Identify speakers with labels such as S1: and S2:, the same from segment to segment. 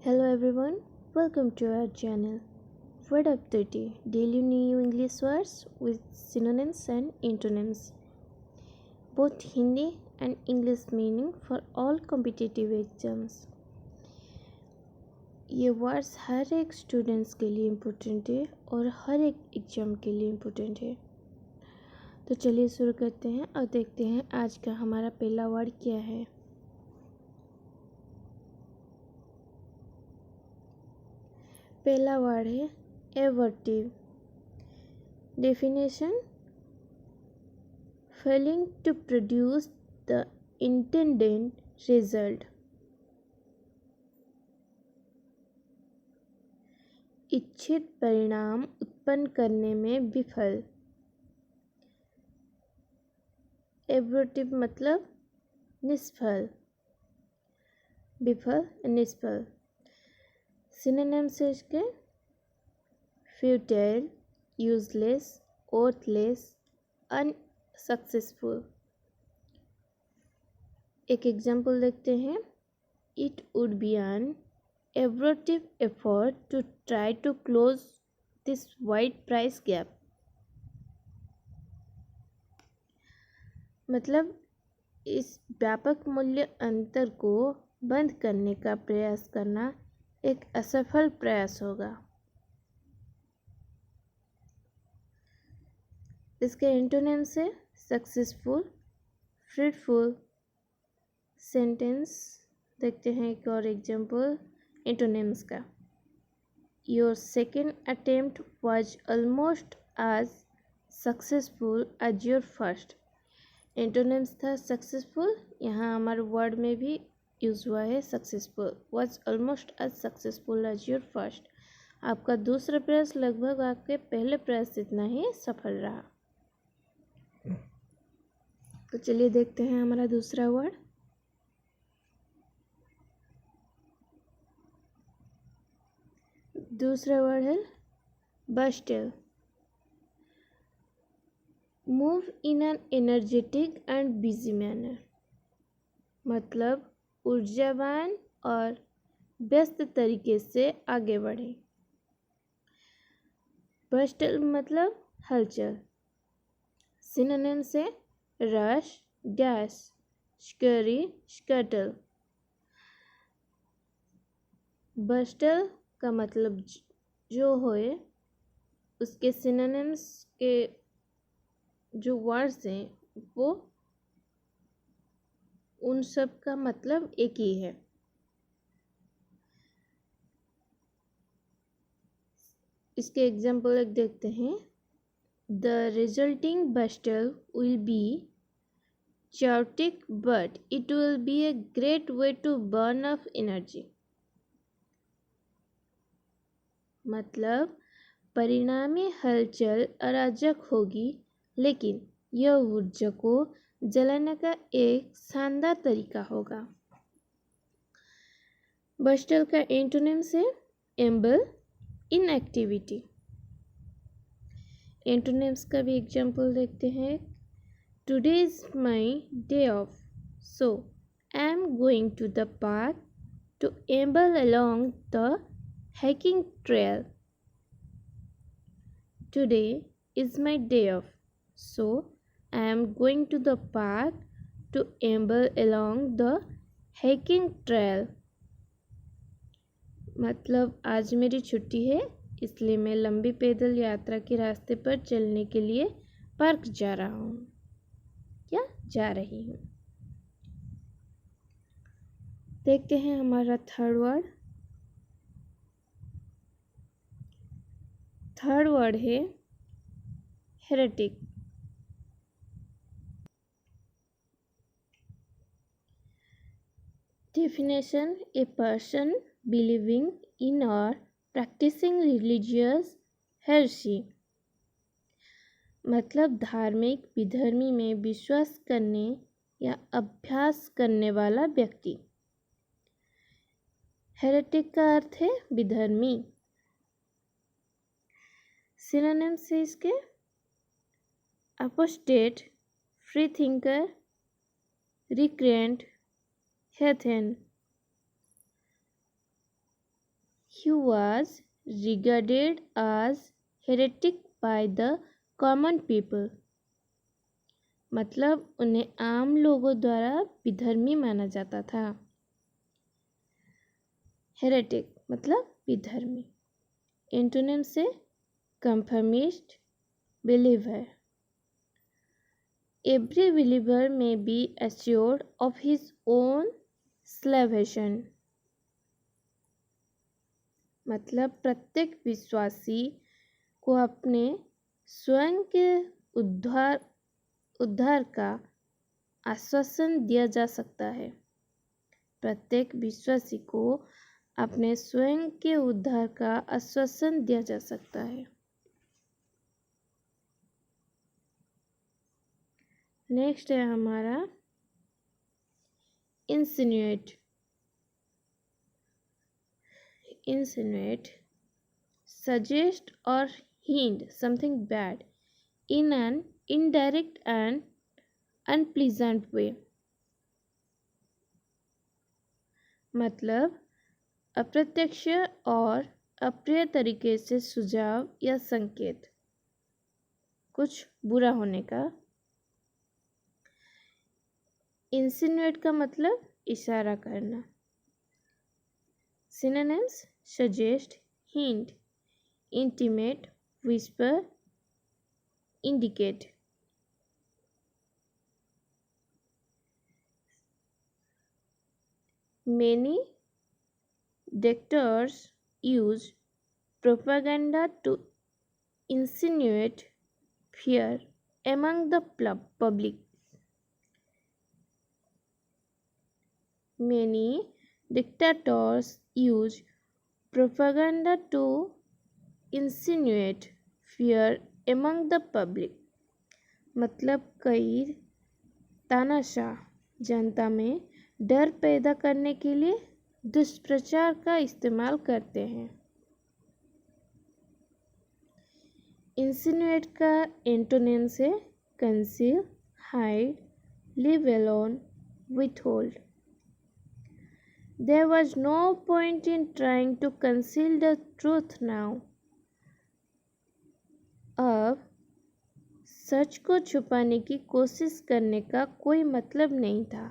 S1: Hello everyone, welcome to our channel. Word of the day, daily new English words with synonyms and antonyms. Both Hindi and English meaning for all competitive exams. ये words हर एक students के लिए important है और हर एक exam के लिए important है। तो चलिए शुरू करते हैं और देखते हैं आज का हमारा पहला वर्ड क्या है। पहला वर्ड है abortive. Definition: failing to produce the intended result। इच्छित परिणाम उत्पन्न करने में विफल। एवर्टिव मतलब निष्फल, विफल, निष्फल। सिनोनिम्स है इसके फ्यूटाइल, यूजलेस, वर्थलेस, अनसक्सेसफुल। एक एग्जाम्पल देखते हैं। It would be an abortive effort to try to close this wide price gap. मतलब इस व्यापक मूल्य अंतर को बंद करने का प्रयास करना एक असफल प्रयास होगा। इसके एंटोनिम्स है सक्सेसफुल, फ्रूटफुल। सेंटेंस देखते हैं एक और एग्जाम्पल एंटोनिम्स का। Your second attempt was almost as successful as your first. Antonyms था सक्सेसफुल, यहाँ हमारे वर्ड में भी यूज़ हुआ है successful. Was almost as successful as your first. आपका दूसरा प्रयास लगभग आपके पहले प्रयास जितना ही सफल रहा। तो चलिए देखते हैं हमारा दूसरा वर्ड। दूसरा वर्ड है bustle. Move in an energetic and busy manner. मतलब ऊर्जावान और व्यस्त तरीके से आगे बढ़े। बस्टल मतलब हलचल। सिनोनिम से रश, डैश, स्करी, स्कटल। बस्टल का मतलब जो होए, उसके सिनोनिम्स के जो वर्ड्स हैं वो उन सब का मतलब एक ही है। इसके एग्जाम्पल एक देखते हैं। The resulting bustle will be chaotic but it will be a great way to burn off energy। मतलब परिणामी हलचल अराजक होगी लेकिन यह ऊर्जा को जलाने का एक शानदार तरीका होगा। बस्टल का एंटोनिम से एम्बल, इनएक्टिविटी। एंटोनिम्स का भी एग्जाम्पल देखते हैं। Today is my day off, so I am going to the park to amble along the hiking trail. Today is my day off, so I am going to the park to amble along the hiking trail. मतलब आज मेरी छुट्टी है इसलिए मैं लंबी पैदल यात्रा के रास्ते पर चलने के लिए पार्क जा रहा हूँ या जा रही हूँ। देखते हैं हमारा थर्ड वर्ड। थर्ड वर्ड है heretic. Definition: a person believing in और प्रैक्टिसिंग रिलीजियस हेरेसी। मतलब धार्मिक विधर्मी में विश्वास करने या अभ्यास करने वाला व्यक्ति। हेरेटिक का अर्थ है विधर्मी। सिनोनिम से इसके apostate, free thinker, recreant, heathen. he was regarded as heretic by the common people. मतलब उन्हें आम लोगों द्वारा विधर्मी माना जाता था। हेरेटिक मतलब विधर्मी। एंटोनिम से कंफर्मिस्ट, believer. Every believer may be assured of his own salvation. मतलब प्रत्येक विश्वासी को अपने स्वयं के उद्धार का आश्वासन दिया जा सकता है। प्रत्येक विश्वासी को अपने स्वयं के उद्धार का आश्वासन दिया जा सकता है। नेक्स्ट है हमारा insinuate. Insinuate suggest or hint something bad in an indirect and unpleasant way. मतलब अप्रत्यक्ष और अप्रिय तरीके से सुझाव या संकेत, कुछ बुरा होने का। इंसिनुएट का मतलब इशारा करना। Synonyms suggest, hint, intimate, whisper, indicate. Many dictators use propaganda to insinuate fear among the public. Many dictators use propaganda to insinuate fear among the public. मतलब कई तानाशाह जनता में डर पैदा करने के लिए दुष्प्रचार का इस्तेमाल करते हैं। इंसिनुएट का एंटोनिम्स है conceal, hide, leave alone, withhold. There was no point in trying to conceal the truth now. अब सच को छुपाने की कोशिश करने का कोई मतलब नहीं था।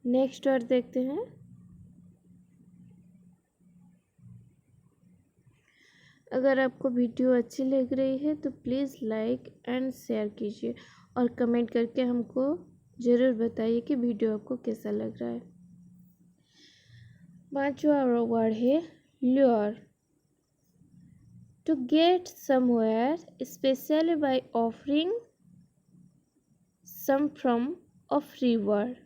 S1: नेक्स्ट वर्ड देखते हैं। अगर आपको वीडियो अच्छी लग रही है तो प्लीज़ लाइक एंड शेयर कीजिए और कमेंट करके हमको ज़रूर बताइए कि वीडियो आपको कैसा लग रहा है। पांचवा वर्ड है lure. To get somewhere especially by offering some from a free word.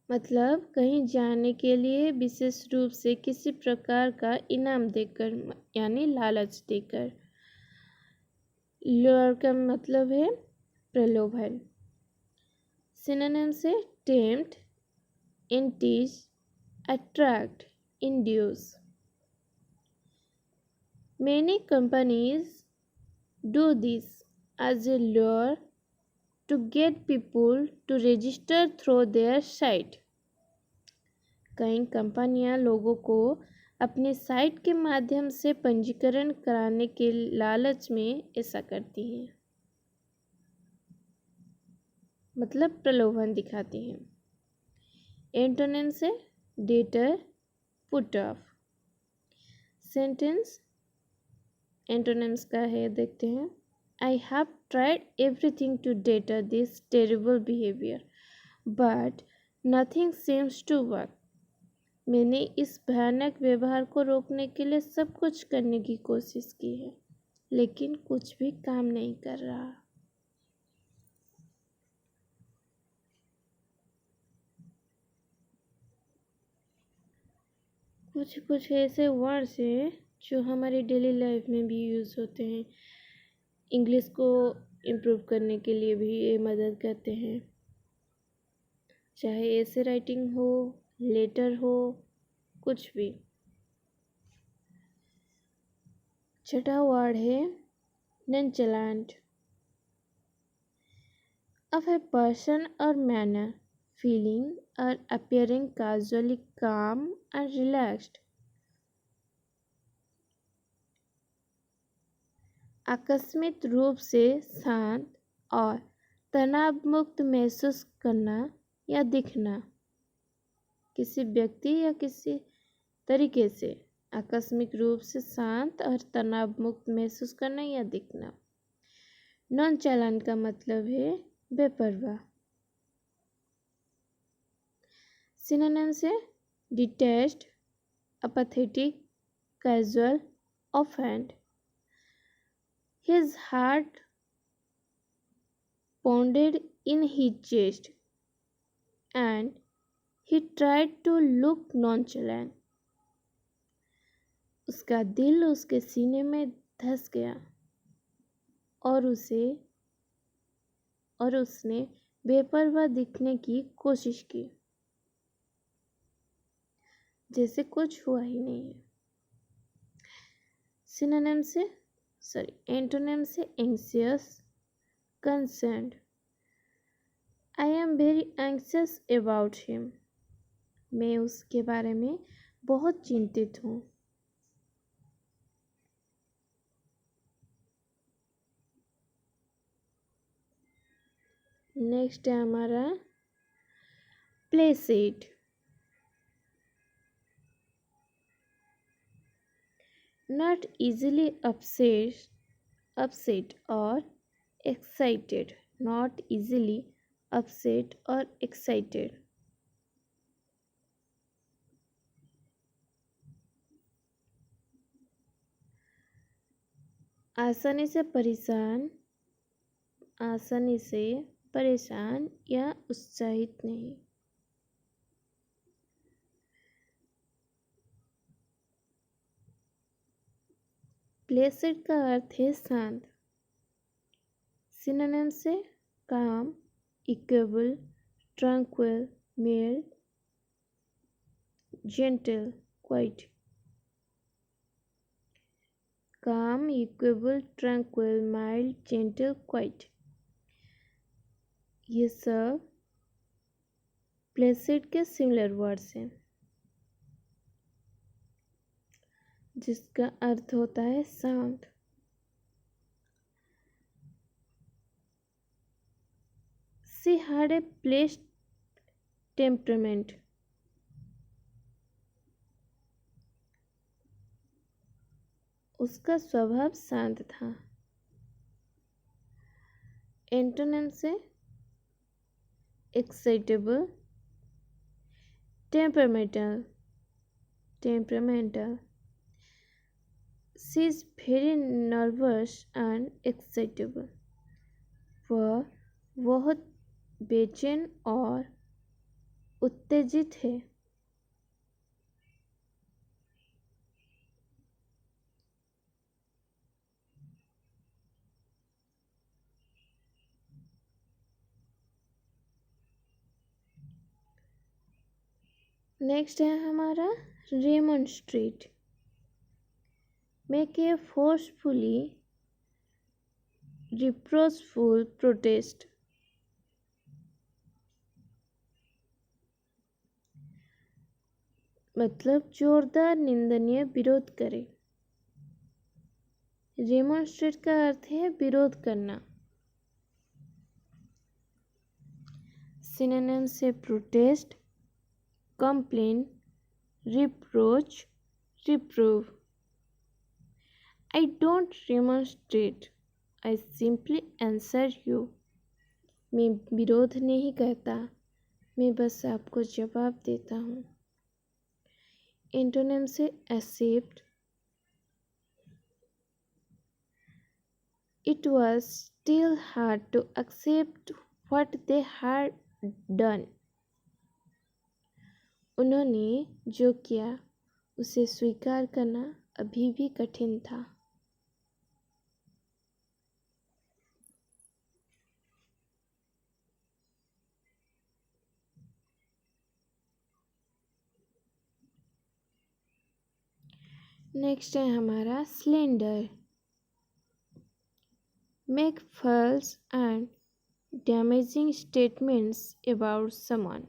S1: मतलब कहीं जाने के लिए विशेष रूप से किसी प्रकार का इनाम देकर, यानी लालच देकर। ल्योर का मतलब है प्रलोभन। सिनोनिम से tempt, entice, attract, induce. Many companies do this as a lure to get people to register through their site. कई कंपनियां लोगों को अपने साइट के माध्यम से पंजीकरण कराने के लालच में ऐसा करती हैं, मतलब प्रलोभन दिखाती हैं। एंटोनिम से debtor, put off. Sentence antonyms का है, देखते हैं। I have tried everything to deter this terrible behavior, but nothing seems to work. मैंने इस भयानक व्यवहार को रोकने के लिए सब कुछ करने की कोशिश की है, लेकिन कुछ भी काम नहीं कर रहा। कुछ ऐसे वर्ड्स हैं जो हमारी डेली लाइफ में भी यूज़ होते हैं। इंग्लिश को इम्प्रूव करने के लिए भी ये मदद करते हैं, चाहे ऐसे राइटिंग हो, लेटर हो, कुछ भी। छठा वर्ड है नॉनचेलेंट। of a person or manner, feeling or appearing casually calm and relaxed. आकस्मिक रूप से शांत और तनाव मुक्त महसूस करना या दिखना। किसी व्यक्ति या किसी तरीके से आकस्मिक रूप से शांत और तनाव मुक्त महसूस करना या दिखना। नॉन चालान का मतलब है बेपरवाह। सिनोनिम्स है detached, apathetic, casual, offhand. His heart pounded in his chest, and he tried to look nonchalant. उसका दिल उसके सीने में धस गया और उसने बेपरवाह दिखने की कोशिश की, जैसे कुछ हुआ ही नहीं है। सिनोनिम से एंटोनिम से anxious, concerned. I am very anxious about him. मैं उसके बारे में बहुत चिंतित हूँ। नेक्स्ट है हमारा Placid. Not easily upset or excited. Not easily upset or excited. आसानी से परेशान या उत्साहित नहीं। प्लेसिड का अर्थ है शांत। सिनोनिम से काम, इक्वेबल, ट्रंक्विल, मिल्ड, जेंटल, क्वाइट। काम, इक्वेबल, ट्रंक्विल, माइल्ड, जेंटल, क्वाइट। ये सब प्लेसिड के सिमिलर वर्ड्स हैं जिसका अर्थ होता है शांत। She had a placid temperament. उसका स्वभाव शांत था। एंटोनिम से excitable, temperamental. She is very nervous and excitable. वह बहुत बेचैन और उत्तेजित है। नेक्स्ट है हमारा remonstrate. Make a forcefully reproachful protest. मतलब जोरदार निंदनीय विरोध करे। रेमोन्स्ट्रेट का अर्थ है विरोध करना। सिनोनिम से protest, complain, reproach, reprove. I don't remonstrate. I simply answer you. मैं विरोध नहीं करता, मैं बस आपको जवाब देता हूँ। एंटोनिम से accept. It was still hard to accept what they had done. उन्होंने जो किया उसे स्वीकार करना अभी भी कठिन था। नेक्स्ट है हमारा slander. Make false and damaging statements about someone,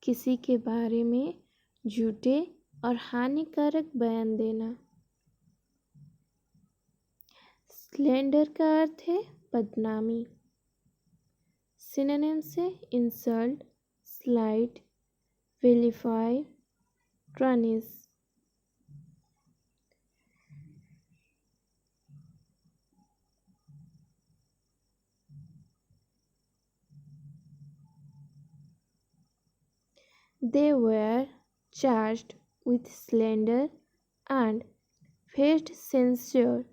S1: किसी के बारे में झूठे और हानिकारक बयान देना। स्लैंडर का अर्थ है बदनामी। सिनोनिम से insult, slight, vilify, traduce. They were charged with slander and faced censure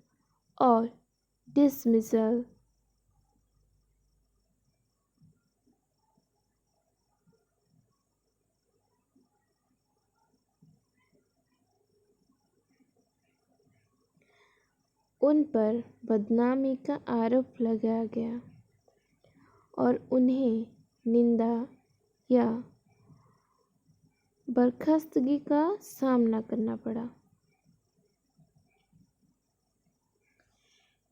S1: or dismissal. उन पर बदनामी का आरोप लगाया गया और उन्हें निंदा या बर्खास्तगी का सामना करना पड़ा।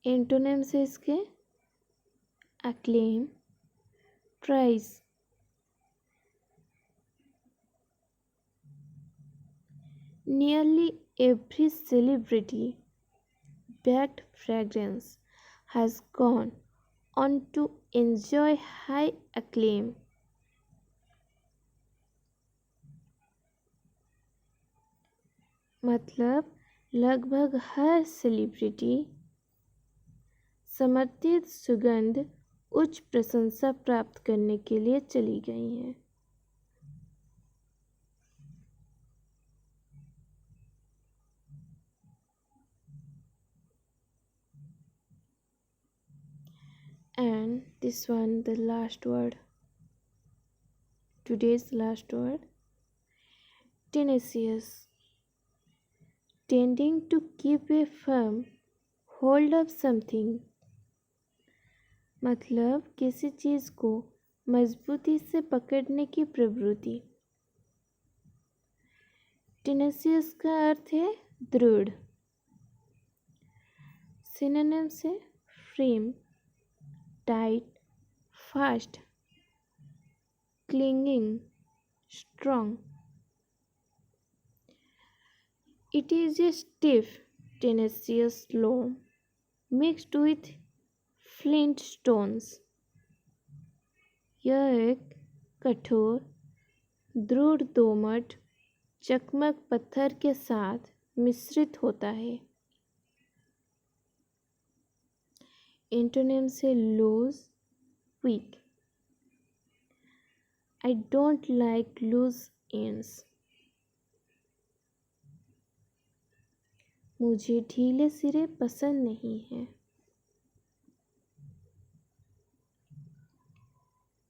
S1: एंटोनिम्स है इसके acclaim, praise, nearly every celebrity backed fragrance has gone on to enjoy high acclaim. मतलब लगभग हर सेलिब्रिटी समर्थित सुगंध उच्च प्रशंसा प्राप्त करने के लिए चली गई हैं। And this one, the last word, today's last word, tenacious, tending to keep a firm hold of something, मतलब किसी चीज को मजबूती से पकड़ने की प्रवृत्ति। टेनेसियस का अर्थ है दृढ़। सिनोनिम से frame, tight, fast, clinging, strong. It is a stiff, tenacious loam mixed with flint stones. यह एक कठोर, दृढ़ दोमट, चकमक पत्थर के साथ मिश्रित होता है। एंटोनिम से loose, weak. I don't like loose ends. मुझे ढीले सिरे पसंद नहीं हैं।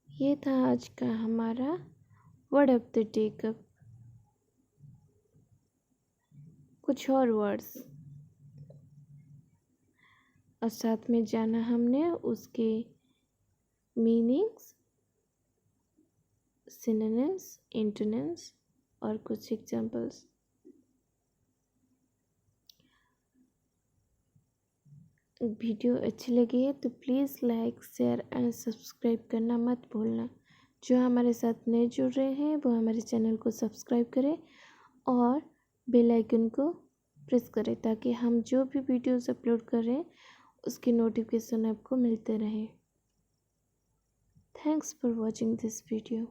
S1: ये था आज का हमारा वर्ड ऑफ द डे का कुछ और वर्ड्स और साथ में जाना हमने उसके मीनिंग्स, सिनोनिम्स, एंटोनिम्स और कुछ एग्जांपल्स। वीडियो अच्छी लगी है तो please like, share and subscribe करना मत भूलना। जो हमारे साथ नए जुड़ रहे हैं वो हमारे चैनल को सब्सक्राइब करें और बेल आइकन को प्रेस करें ताकि हम जो भी वीडियोस अपलोड कर रहे हैं उसके नोटिफिकेशन आपको मिलते रहें। Thanks for watching this video.